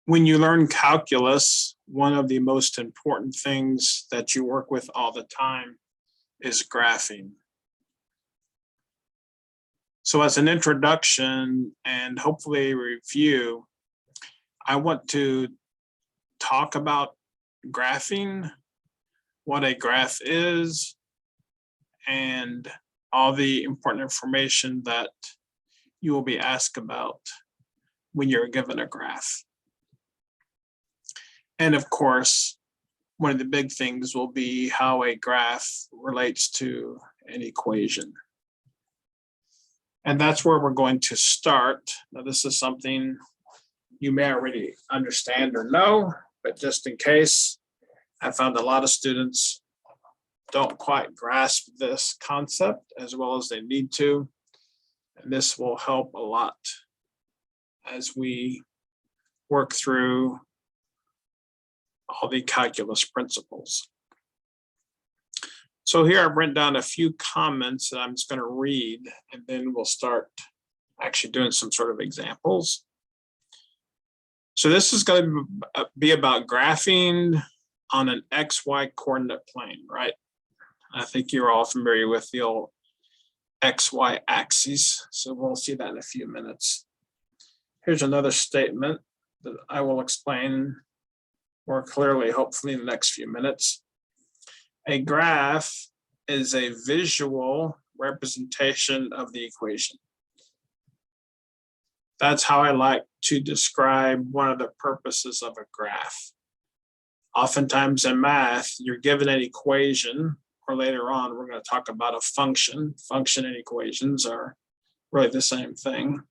When you learn calculus, one of the most important things that you work with all the time is graphing. So as an introduction and hopefully a review, I want to talk about graphing, what a graph is, and all the important information that you will be asked about when you're given a graph. And of course, one of the big things will be how a graph relates to an equation. And that's where we're going to start. Now, this is something you may already understand or know, but just in case, I found a lot of students don't quite grasp this concept as well as they need to. And this will help a lot as we work through all the calculus principles. So here I've written down a few comments that I'm just going to read, and then we'll start actually doing some sort of examples. So this is going to be about graphing on an XY coordinate plane, right? I think you're all familiar with the old XY axis. So we'll see that in a few minutes. Here's another statement that I will explain more clearly, hopefully in the next few minutes. A graph is a visual representation of the equation. That's how I like to describe one of the purposes of a graph. Oftentimes in math, you're given an equation, or later on, we're going to talk about a function. Function and equations are really the same thing.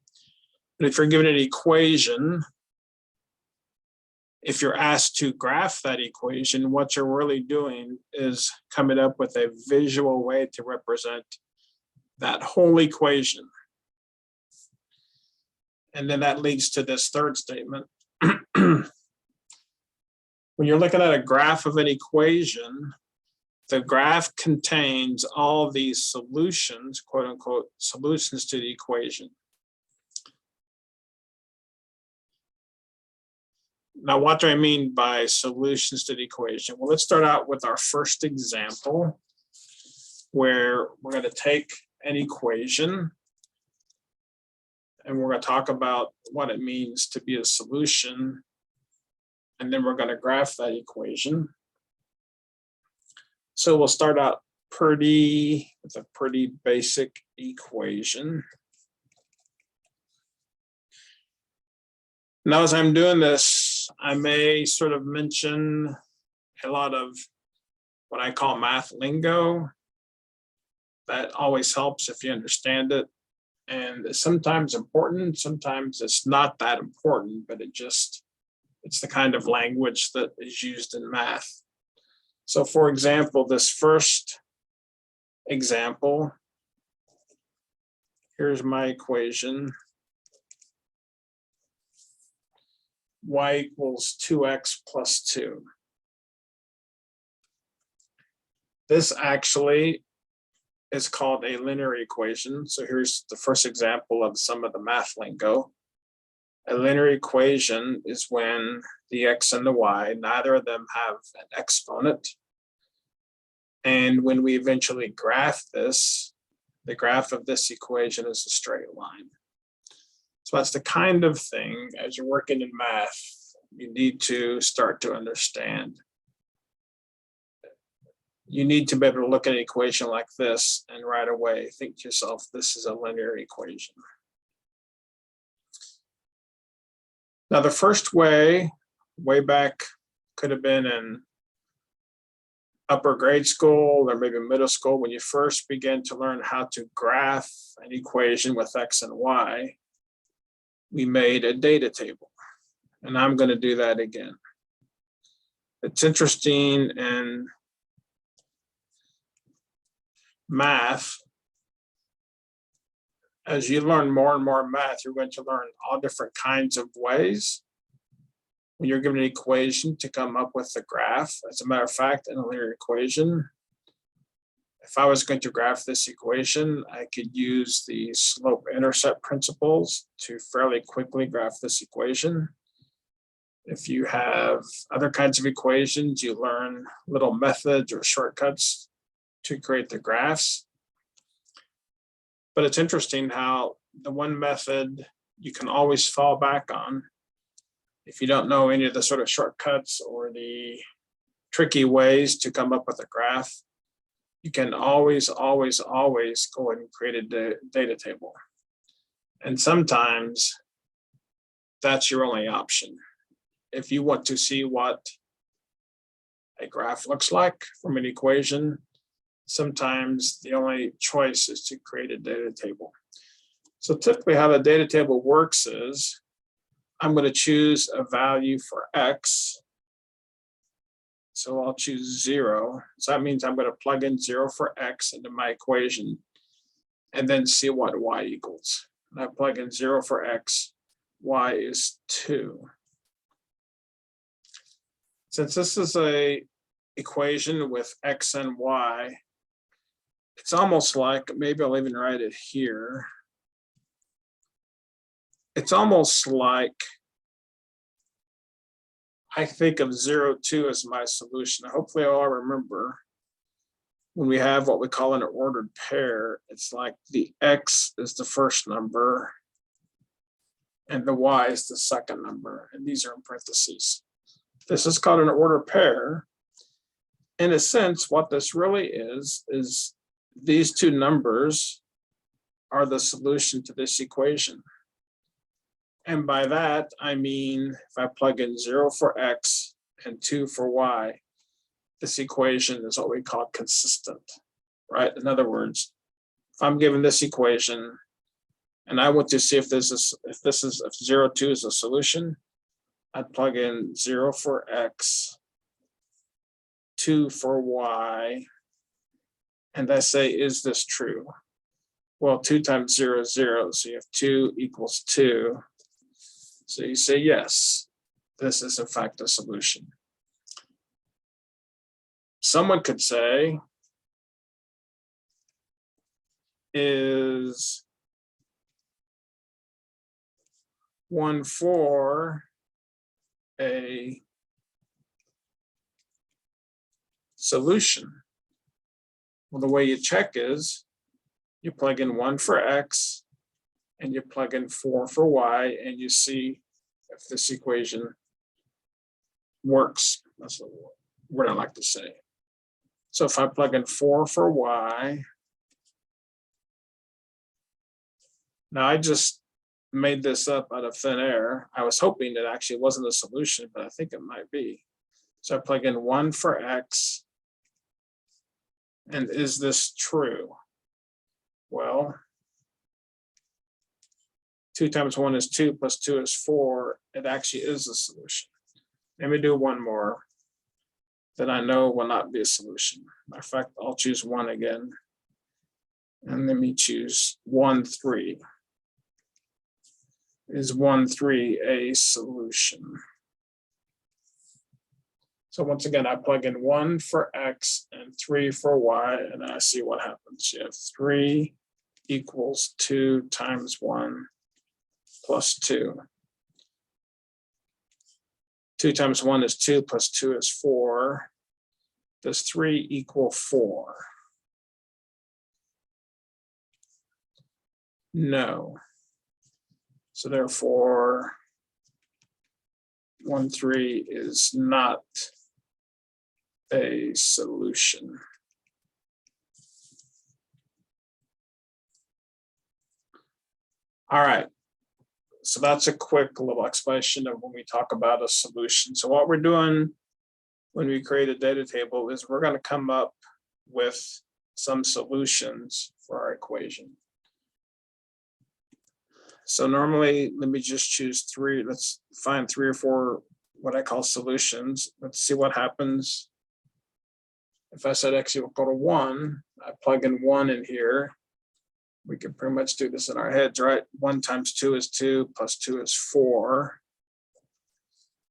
But if you're given an equation, if you're asked to graph that equation, what you're really doing is coming up with a visual way to represent that whole equation. And then that leads to this third statement. When you're looking at a graph of an equation, the graph contains all these solutions, quote unquote, solutions to the equation. Now, what do I mean by solutions to the equation? Well, let's start out with our first example, where we're going to take an equation and we're going to talk about what it means to be a solution. And then we're going to graph that equation. So we'll start out with a pretty basic equation. Now, as I'm doing this, I may sort of mention a lot of what I call math lingo. That always helps if you understand it. And it's sometimes important, sometimes it's not that important, but it's the kind of language that is used in math. So for example, this first example, here's my equation. Y equals 2x plus 2. This actually is called a linear equation. So here's the first example of some of the math lingo. A linear equation is when the x and the y, neither of them have an exponent. And when we eventually graph this, the graph of this equation is a straight line. So that's the kind of thing, as you're working in math, you need to start to understand. You need to be able to look at an equation like this and right away think to yourself, this is a linear equation. Now, the first way back could have been in upper grade school or maybe middle school when you first begin to learn how to graph an equation with x and y. We made a data table, and I'm going to do that again. It's interesting in math, as you learn more and more math, you're going to learn all different kinds of ways when you're given an equation to come up with the graph. As a matter of fact, in a linear equation, if I was going to graph this equation, I could use the slope-intercept principles to fairly quickly graph this equation. If you have other kinds of equations, you learn little methods or shortcuts to create the graphs. But it's interesting how the one method you can always fall back on if you don't know any of the sort of shortcuts or the tricky ways to come up with a graph. You can always go ahead and create a data table. And sometimes that's your only option. If you want to see what a graph looks like from an equation, sometimes the only choice is to create a data table. So typically how the data table works is I'm going to choose a value for X. So I'll choose 0. So that means I'm going to plug in 0 for X into my equation and then see what Y equals. And I plug in 0 for X, Y is 2. Since this is a equation with X and Y, it's almost like, maybe I'll even write it here. It's almost like I think of 0, 2 as my solution. Hopefully I'll remember when we have what we call an ordered pair, it's like the X is the first number and the Y is the second number, and these are in parentheses. This is called an ordered pair. In a sense, what this really is these two numbers are the solution to this equation. And by that, I mean, if I plug in 0 for X and 2 for Y, this equation is what we call consistent, right? In other words, if I'm given this equation and I want to see if 0, 2 is a solution, I'd plug in 0 for X, 2 for Y, and I say, is this true? Well, 2 times 0 is 0, so you have 2 equals 2. So you say, yes, this is in fact a solution. Someone could say, is 1, 4 a solution? Well, the way you check is you plug in 1 for X and you plug in 4 for Y, and you see if this equation works. That's the word I like to say. So if I plug in 4 for Y, now I just made this up out of thin air. I was hoping it actually wasn't a solution, but I think it might be. So I plug in 1 for X, and is this true? Well, 2 times 1 is 2 plus 2 is 4. It actually is a solution. Let me do one more that I know will not be a solution. Matter of fact, I'll choose 1 again. And let me choose 1, 3. Is 1, 3 a solution? So once again, I plug in 1 for X and 3 for Y, and I see what happens. You have 3 equals 2 times 1 plus 2. 2 times 1 is 2 plus 2 is 4. Does 3 equal 4? No. So therefore, 1, 3 is not a solution. All right. So that's a quick little explanation of when we talk about a solution. So what we're doing when we create a data table is we're going to come up with some solutions for our equation. So normally, let me just choose 3. Let's find 3 or 4 what I call solutions. Let's see what happens. If I said X equal to 1, I plug in 1 in here. We can pretty much do this in our heads, right? 1 times 2 is 2 plus 2 is 4.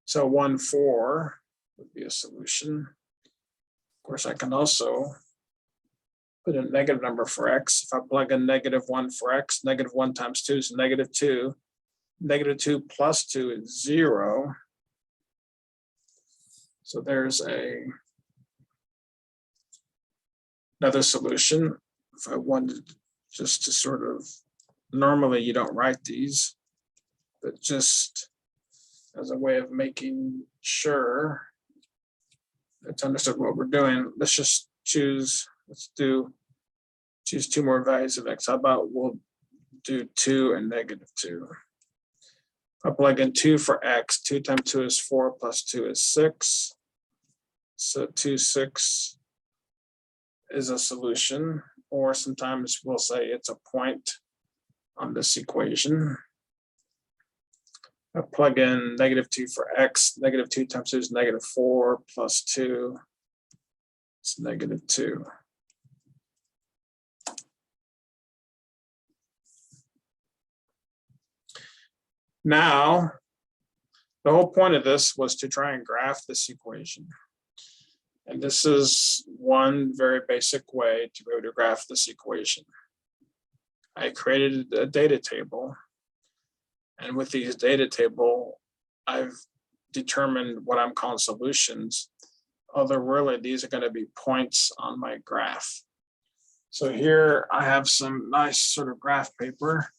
So 1, 4 would be a solution. Of course, I can also put a negative number for X. If I plug in -1 for X, -1 times 2 is -2. -2 plus 2 is 0. So there's another solution. If I wanted just to sort of, normally you don't write these, but just as a way of making sure it's understood what we're doing, let's just choose, choose two more values of x. How about we'll do 2 and -2. I'll plug in 2 for x. 2 times 2 is 4 plus 2 is 6. So 2, 6 is a solution, or sometimes we'll say it's a point on this equation. I plug in -2 for x. -2 times 2 is -4 plus 2 is -2. Now, the whole point of this was to try and graph this equation. And this is one very basic way to be able to graph this equation. I created a data table. And with these data table, I've determined what I'm calling solutions, although really these are going to be points on my graph. So here I have some nice sort of graph paper.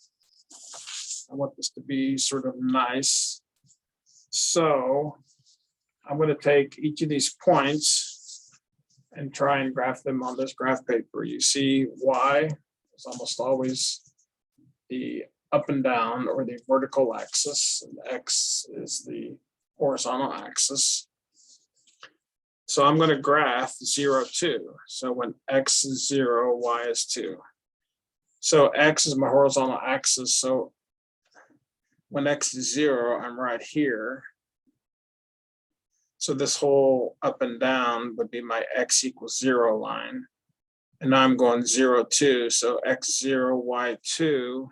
I want this to be sort of nice. So I'm going to take each of these points and try and graph them on this graph paper. You see y is almost always the up and down or the vertical axis, and x is the horizontal axis. So I'm going to graph 0, 2. So when x is 0, y is 2. So x is my horizontal axis. So when x is 0, I'm right here. So this whole up and down would be my x equals 0 line. And now I'm going 0, 2. So x 0, y 2.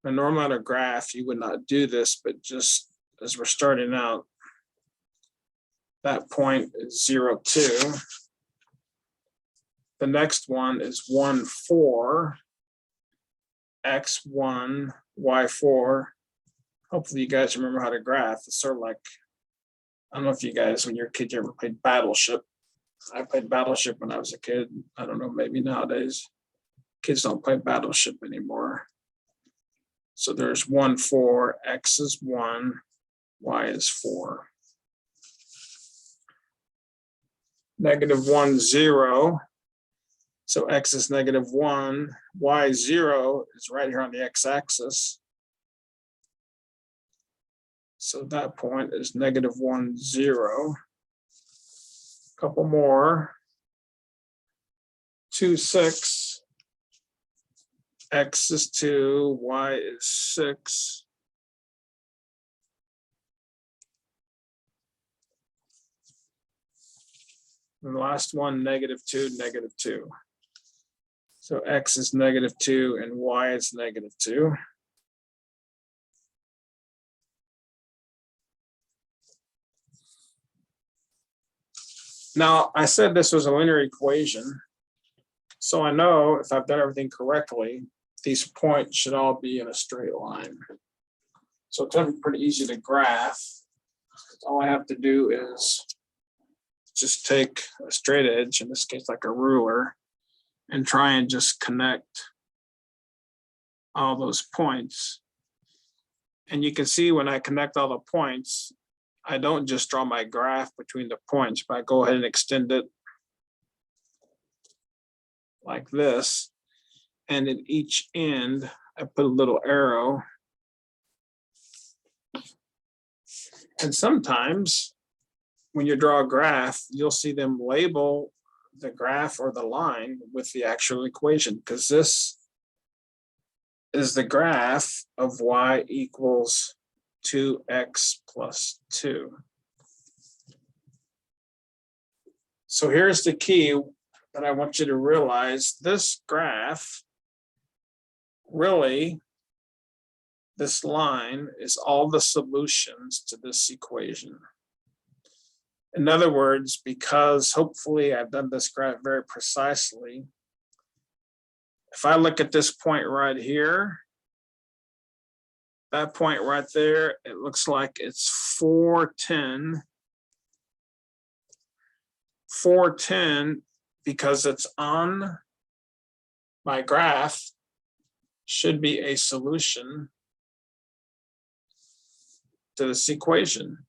Now, normally on a graph, you would not do this, but just as we're starting out, that point is 0, 2. The next one is 1, 4, x 1, y 4. Hopefully you guys remember how to graph. It's sort of like, I don't know if you guys, when you're a kid, you ever played Battleship. I played Battleship when I was a kid. I don't know, maybe nowadays kids don't play Battleship anymore. So there's 1, 4, x is 1, y is 4. -1, 0. So x is -1, y 0 is right here on the x-axis. So that point is -1, 0. Couple more. 2, 6. X is 2, y is 6. And the last one, -2, -2. So x is -2 and y is -2. Now, I said this was a linear equation. So I know if I've done everything correctly, these points should all be in a straight line. So it's going to be pretty easy to graph. All I have to do is just take a straight edge, in this case like a ruler, and try and just connect all those points. And you can see when I connect all the points, I don't just draw my graph between the points, but I go ahead and extend it like this. And at each end, I put a little arrow. And sometimes when you draw a graph, you'll see them label the graph or the line with the actual equation, because this is the graph of y equals 2x plus 2. So here's the key that I want you to realize. This graph, really, this line is all the solutions to this equation. In other words, because hopefully I've done this graph very precisely, if I look at this point right here, that point right there, it looks like it's 410. 410, because it's on my graph, should be a solution to this equation.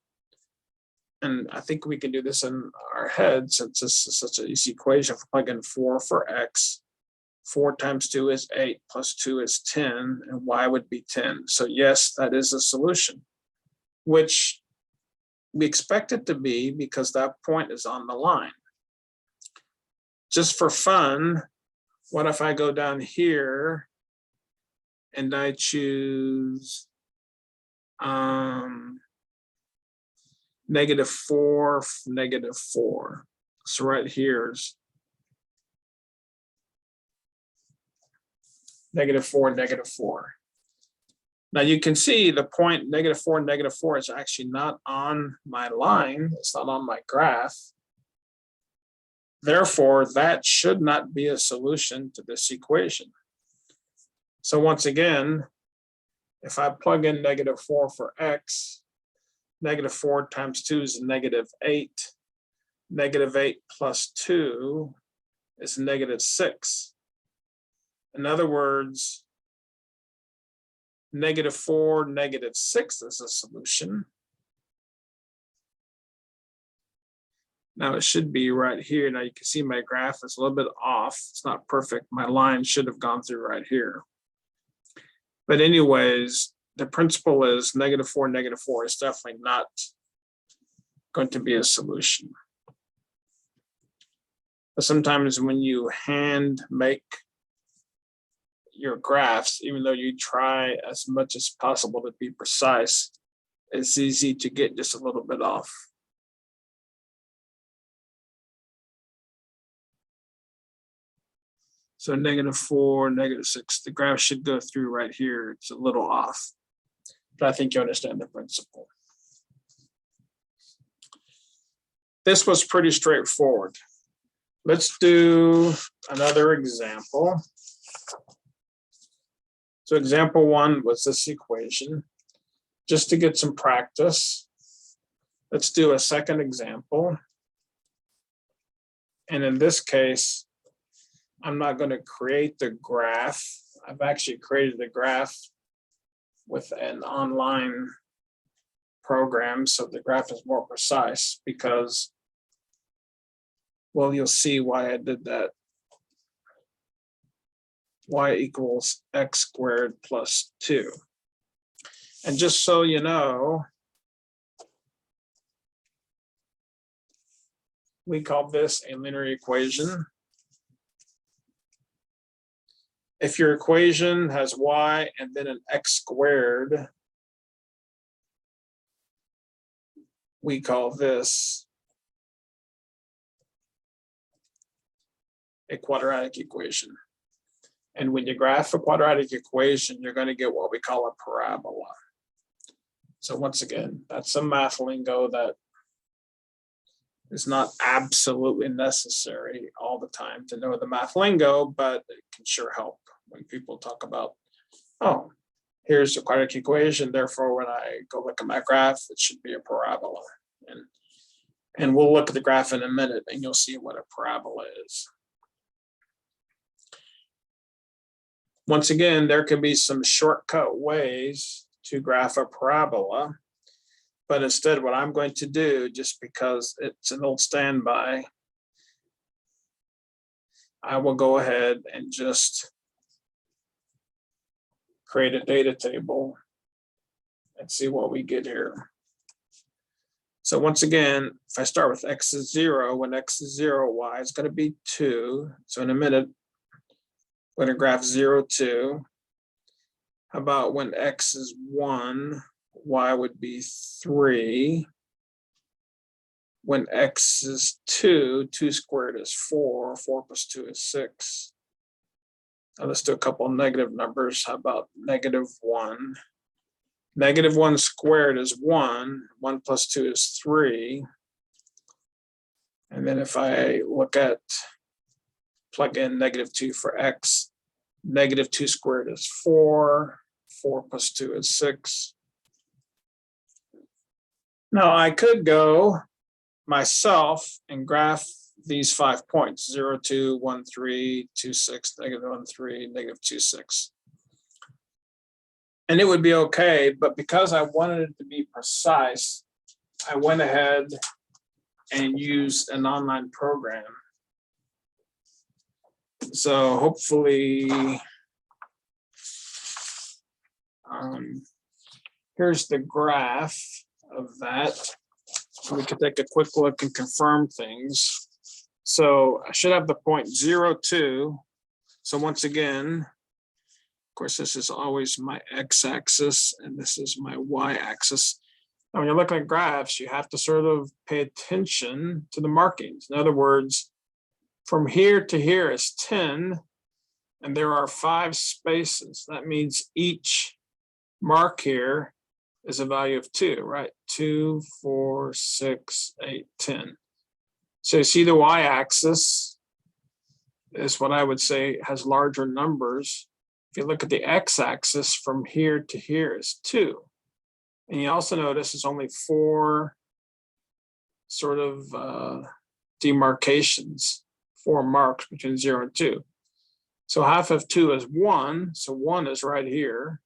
And I think we can do this in our head since this is such an easy equation. If we plug in 4 for x, 4 times 2 is 8, plus 2 is 10, and y would be 10. So yes, that is a solution, which we expect it to be because that point is on the line. Just for fun, what if I go down here and I choose -4, -4. So right here's -4, -4. Now you can see the point -4, -4 is actually not on my line. It's not on my graph. Therefore, that should not be a solution to this equation. So once again, if I plug in -4 for x, -4 times 2 is -8. -8 plus 2 is -6. In other words, -4, -6 is a solution. Now it should be right here. Now you can see my graph is a little bit off. It's not perfect. My line should have gone through right here. But anyways, the principle is -4, -4 is definitely not going to be a solution. But sometimes when you hand make your graphs, even though you try as much as possible to be precise, it's easy to get just a little bit off. So -4, -6, the graph should go through right here. It's a little off, but I think you understand the principle. This was pretty straightforward. Let's do another example. So example 1 was this equation. Just to get some practice, let's do a second example. And in this case, I'm not going to create the graph. I've actually created the graph with an online program, so the graph is more precise because, well, you'll see why I did that. Y equals x squared plus 2. And just so you know, we call this a linear equation. If your equation has y and then an x squared, we call this a quadratic equation. And when you graph a quadratic equation, you're going to get what we call a parabola. So once again, that's some math lingo that is not absolutely necessary all the time to know the math lingo, but it can sure help when people talk about, oh, here's the quadratic equation, therefore when I go look at my graph, it should be a parabola. And we'll look at the graph in a minute and you'll see what a parabola is. Once again, there can be some shortcut ways to graph a parabola, but instead what I'm going to do, just because it's an old standby, I will go ahead and just create a data table and see what we get here. So once again, if I start with x is 0, when x is 0, y is going to be 2. So in a minute, I'm going to graph 0, 2. How about when x is 1, y would be 3. When x is 2, 2 squared is 4. 4 plus 2 is 6. Now let's do a couple of negative numbers. How about -1? -1 squared is 1. 1 plus 2 is 3. And then if I look at, plug in -2 for x, -2 squared is 4. 4 plus 2 is 6. Now I could go myself and graph these 5 points, 0, 2, 1, 3, 2, 6, negative 1, 3, negative 2, 6. And it would be okay, but because I wanted it to be precise, I went ahead and used an online program. So hopefully, here's the graph of that. So we can take a quick look and confirm things. So I should have the point 0, 2. So once again, of course, this is always my x-axis and this is my y-axis. Now, when you're looking at graphs, you have to sort of pay attention to the markings. In other words, from here to here is 10, and there are 5 spaces. That means each mark here is a value of 2, right? 2, 4, 6, 8, 10. So you see the y-axis is what I would say has larger numbers. If you look at the x-axis, from here to here is 2. And you also notice it's only 4 sort of demarcations, 4 marks between 0 and 2. So half of 2 is 1, so 1 is right here.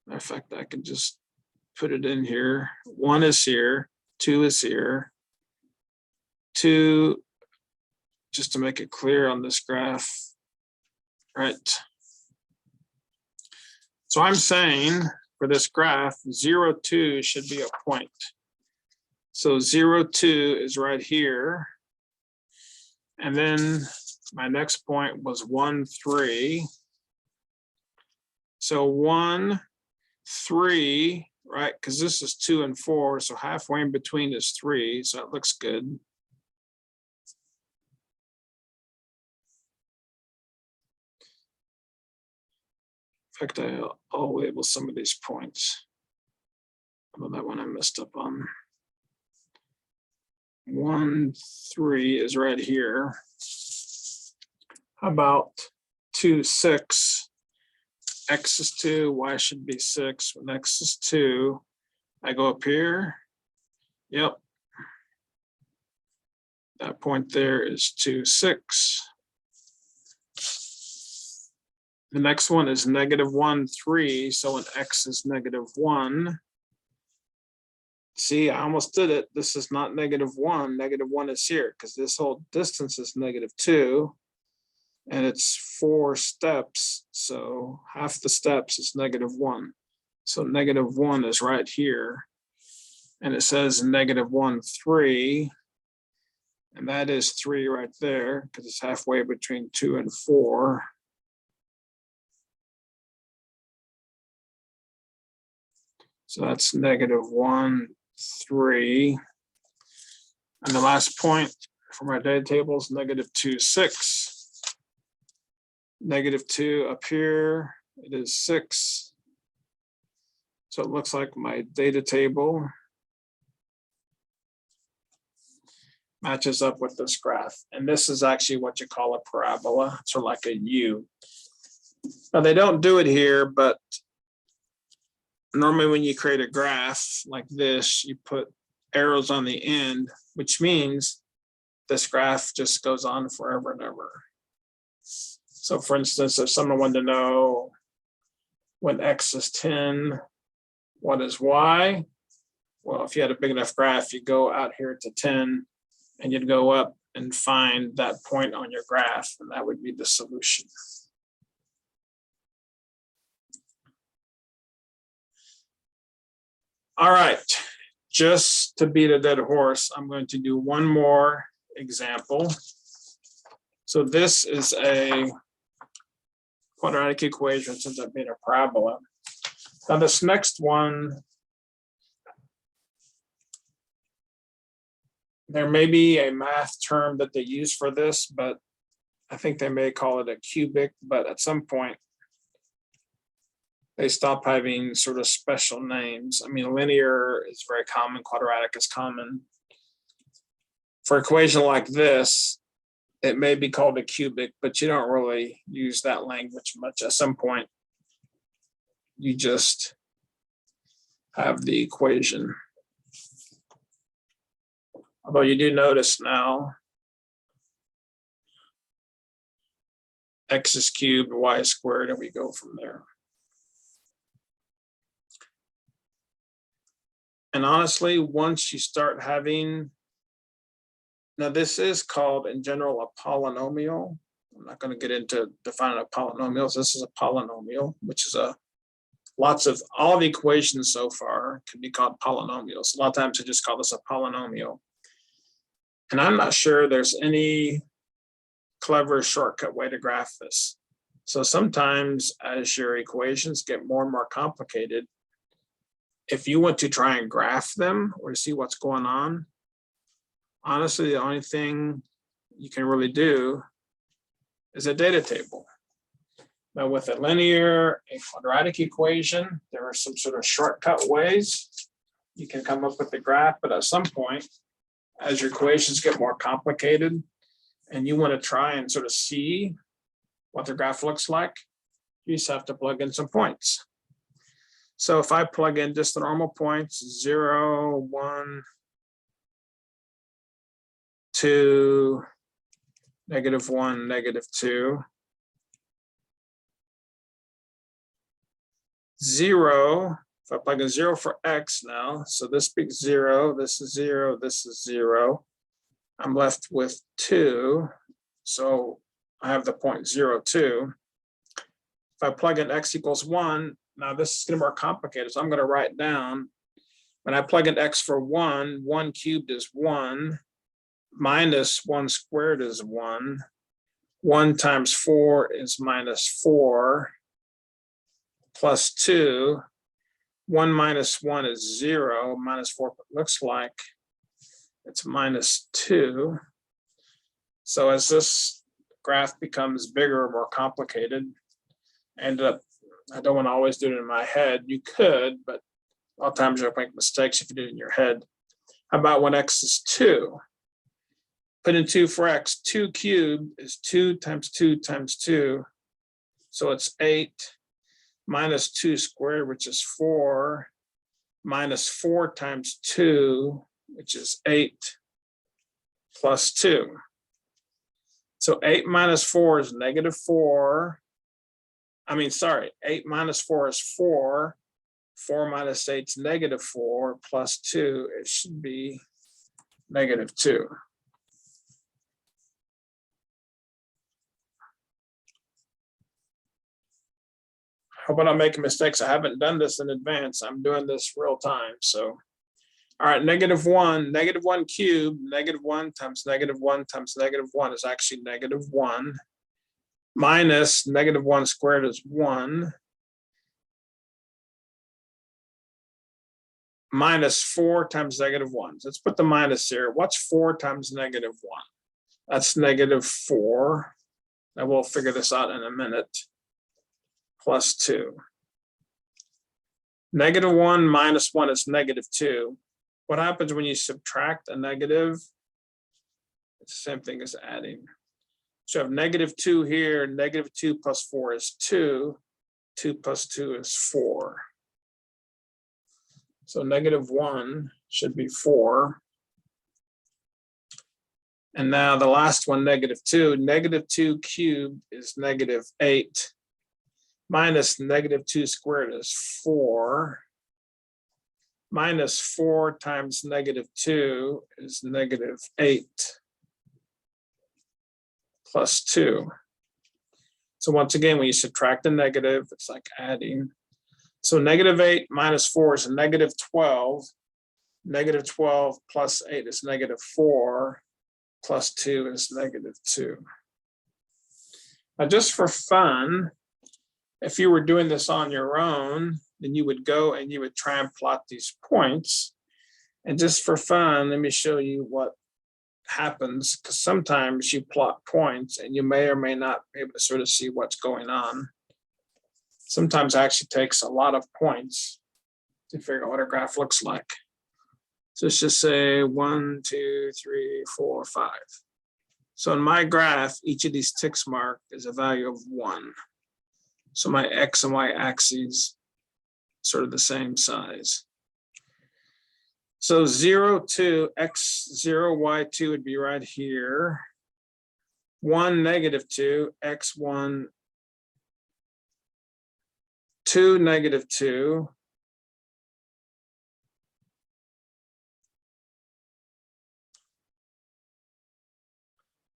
Matter of fact, I can just put it in here. 1 is here, 2 is here. 2, just to make it clear on this graph, right? So I'm saying for this graph, 0, 2 should be a point. So 0, 2 is right here. And then my next point was 1, 3. So 1, 3, right? Because this is 2 and 4. So halfway in between is 3. So it looks good. In fact, I'll label some of these points. Well, that one I messed up on. 1, 3 is right here. How about 2, 6? X is 2, Y should be 6. When X is 2, I go up here. Yep. That point there is 2, 6. The next one is negative 1, 3. So when X is negative 1, see, I almost did it. This is not negative 1. Negative 1 is here because this whole distance is negative 2. And it's 4 steps. So half the steps is negative 1. So negative 1 is right here. And it says negative 1, 3. And that is 3 right there because it's halfway between 2 and 4. So that's negative 1, 3. And the last point for my data table is negative 2, 6. Negative 2 up here, it is 6. So it looks like my data table matches up with this graph. And this is actually what you call a parabola, sort of like a U. Now they don't do it here, but normally when you create a graph like this, you put arrows on the end, which means this graph just goes on forever and ever. So for instance, if someone wanted to know when X is 10, what is Y? Well, if you had a big enough graph, you go out here to 10 and you'd go up and find that point on your graph, and that would be the solution. All right, just to beat a dead horse, I'm going to do one more example. So this is a quadratic equation since I've made a parabola. Now this next one, there may be a math term that they use for this, but I think they may call it a cubic, but at some point they stop having sort of special names. I mean, linear is very common, quadratic is common. For an equation like this, it may be called a cubic, but you don't really use that language much. At some point, you just have the equation. Although you do notice now, x is cubed, y is squared, and we go from there. And honestly, once you start having, now this is called in general a polynomial. I'm not going to get into defining a polynomial. This is a polynomial, which is all the equations so far can be called polynomials. A lot of times they just call this a polynomial. And I'm not sure there's any clever shortcut way to graph this. So sometimes as your equations get more and more complicated, if you want to try and graph them or see what's going on, honestly, the only thing you can really do is a data table. Now with a linear, a quadratic equation, there are some sort of shortcut ways you can come up with the graph, but at some point, as your equations get more complicated and you want to try and sort of see what the graph looks like, you just have to plug in some points. So if I plug in just the normal points, 0, 1, 2, -1, -2, 0, if I plug in 0 for x now, so this becomes 0, this is 0, this is 0. I'm left with 2, so I have the point 0, 2. If I plug in x equals 1, now this is getting more complicated, so I'm going to write down, when I plug in x for 1, 1 cubed is 1, minus 1 squared is 1, 1 times 4 is -4, plus 2, 1 minus 1 is 0, -4 looks like it's -2. So as this graph becomes bigger or more complicated, I don't want to always do it in my head. You could, but a lot of times you'll make mistakes if you do it in your head. How about when x is 2? Put in 2 for x. 2 cubed is 2 times 2 times 2. So it's 8 minus 2 squared, which is 4, minus 4 times 2, which is 8, plus 2. So 8 minus 4 is -4. 8 minus 4 is 4. 4 minus 8 is -4, plus 2, it should be -2. Hope I'm not making mistakes. I haven't done this in advance. I'm doing this real time. So, all right, -1, -1 cubed, -1 times -1 times -1 is actually -1. Minus -1 squared is 1. Minus 4 times -1. Let's put the minus here. What's 4 times -1? That's -4. And we'll figure this out in a minute. Plus 2. -1 minus 1 is -2. What happens when you subtract a negative? It's the same thing as adding. So you have -2 here, -2 plus 4 is 2. 2 plus 2 is 4. So -1 should be 4. And now the last one, -2. -2 cubed is -8. Minus -2 squared is 4. Minus 4 times -2 is -8. Plus 2. So once again, when you subtract a negative, it's like adding. So -8 minus 4 is -12. -12 plus 8 is -4. Plus 2 is -2. Now, just for fun, if you were doing this on your own, then you would go and you would try and plot these points. And just for fun, let me show you what happens, because sometimes you plot points and you may or may not be able to sort of see what's going on. Sometimes it actually takes a lot of points to figure out what a graph looks like. So let's just say 1, 2, 3, 4, 5. So in my graph, each of these ticks marked is a value of 1. So my X and Y axes sort of the same size. So 0, 2, x0, y2 would be right here. 1, -2, x1, 2, -2.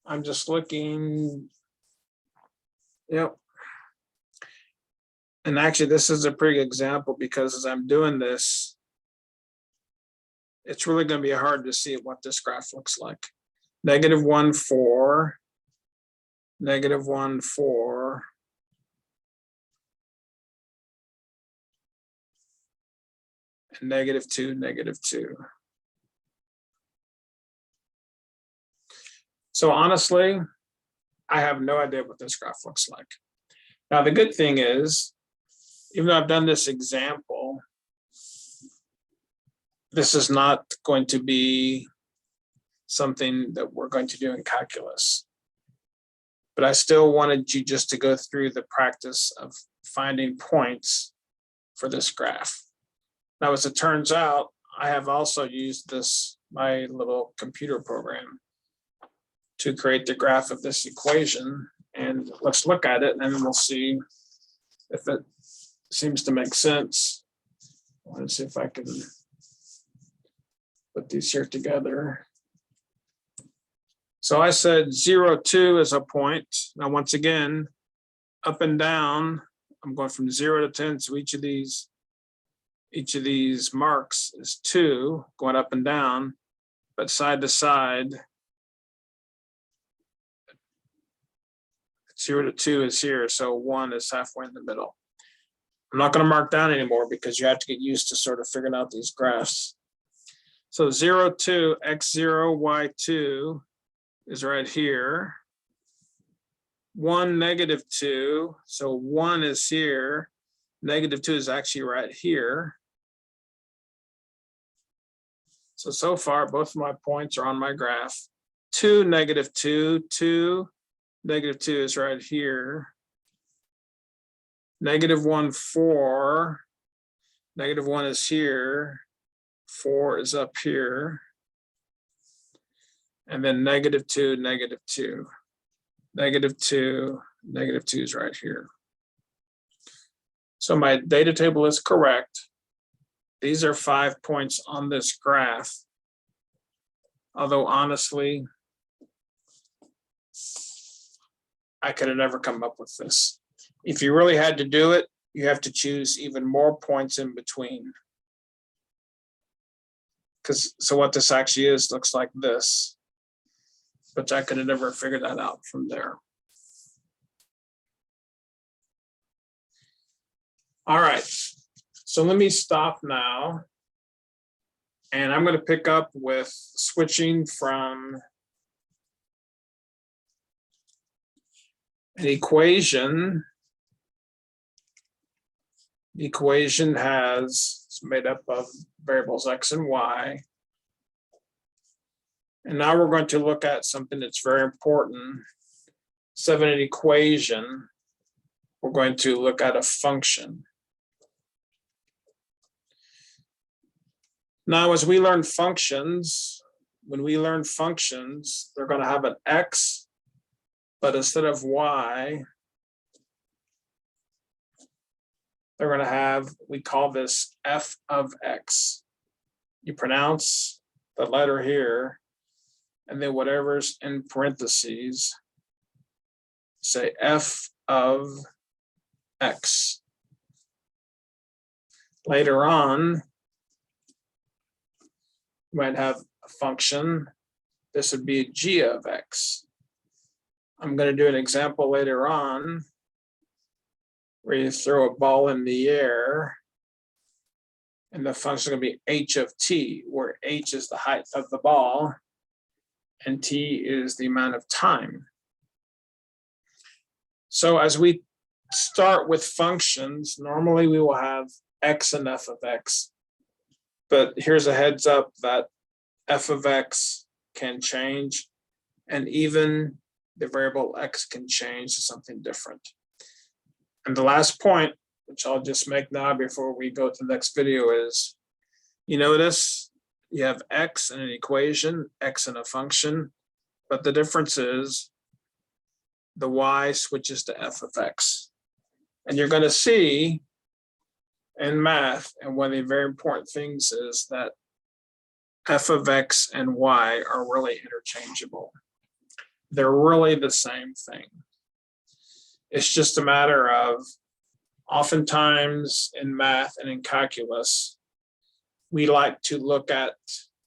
I'm just looking. Yep. And actually, this is a pretty good example because as I'm doing this, it's really going to be hard to see what this graph looks like. -1, 4, -1, 4. And -2, -2. So honestly, I have no idea what this graph looks like. Now, the good thing is, even though I've done this example, this is not going to be something that we're going to do in calculus. But I still wanted you just to go through the practice of finding points for this graph. Now, as it turns out, I have also used this, my little computer program, to create the graph of this equation. And let's look at it and we'll see if it seems to make sense. Let's see if I can put these here together. So I said 0, 2 is a point. Now, once again, up and down, I'm going from 0 to 10. So each of these marks is 2 going up and down, but side to side, 0 to 2 is here. So 1 is halfway in the middle. I'm not going to mark down anymore because you have to get used to sort of figuring out these graphs. So 0, 2, x0, y2 is right here. 1, -2. So 1 is here. -2 is actually right here. So far, both of my points are on my graph. 2, -2, 2, -2 is right here. -1, 4. -1 is here. 4 is up here. And then -2, -2. -2, -2 is right here. So my data table is correct. These are 5 points on this graph. Although honestly, I could have never come up with this. If you really had to do it, you have to choose even more points in between. So what this actually is looks like this, but I could have never figured that out from there. All right, so let me stop now. And I'm going to pick up with switching from an equation. The equation it's made up of variables x and y. And now we're going to look at something that's very important. Instead of an equation, we're going to look at a function. Now, as we learn functions, when we learn functions, they're going to have an x, but instead of y, they're going to have, we call this f of x. You pronounce the letter here, and then whatever's in parentheses, say f of x. Later on, you might have a function. This would be g of x. I'm going to do an example later on where you throw a ball in the air and the function is going to be h of t, where h is the height of the ball and t is the amount of time. So as we start with functions, normally we will have x and f of x. But here's a heads up that f of x can change, and even the variable x can change to something different. And the last point which I'll just make now before we go to the next video, is you notice you have x in an equation, x in a function, but the difference is the y switches to f of x. And you're going to see in math, and one of the very important things is that f of x and y are really interchangeable. They're really the same thing. It's just a matter of, oftentimes in math and in calculus, we like to look at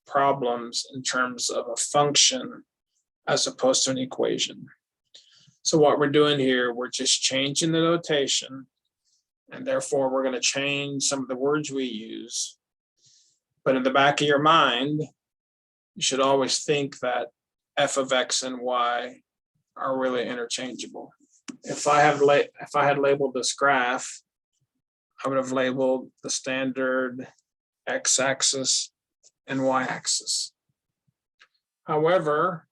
problems in terms of a function as opposed to an equation. So what we're doing here, we're just changing the notation, and therefore we're going to change some of the words we use. But in the back of your mind, you should always think that f of x and y are really interchangeable. If I had labeled this graph, I would have labeled the standard x-axis and y-axis. However,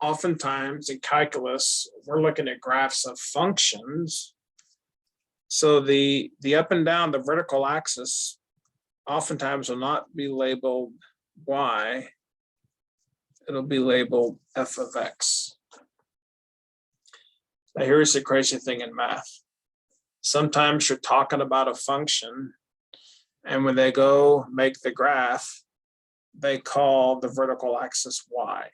oftentimes in calculus, we're looking at graphs of functions. So the up and down, the vertical axis, oftentimes will not be labeled y, it'll be labeled f of x. Now here's the crazy thing in math. Sometimes you're talking about a function, and when they go make the graph, they call the vertical axis y.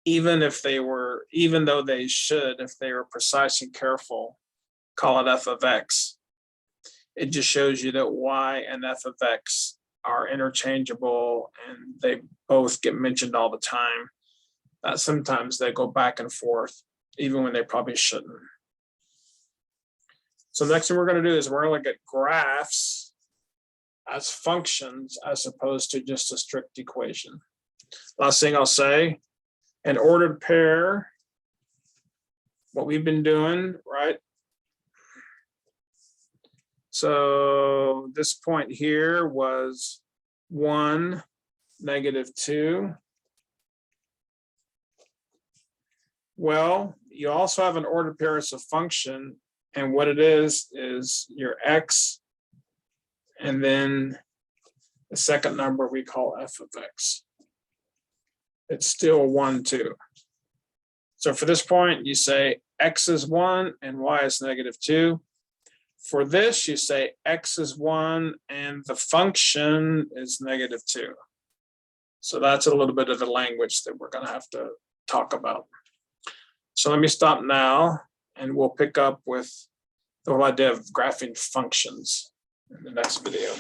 Even though they should, if they were precise and careful, call it f of x. It just shows you that y and f of x are interchangeable, and they both get mentioned all the time. That sometimes they go back and forth, even when they probably shouldn't. So the next thing we're going to do is we're going to look at graphs as functions as opposed to just a strict equation. Last thing I'll say, an ordered pair, what we've been doing, right? So this point here was 1, -2. Well, you also have an ordered pair as a function, and what it is your x, and then the second number we call f of x. It's still 1, 2. So for this point, you say x is 1 and y is -2. For this, you say x is 1 and the function is -2. So that's a little bit of the language that we're going to have to talk about. So let me stop now, and we'll pick up with the whole idea of graphing functions in the next video.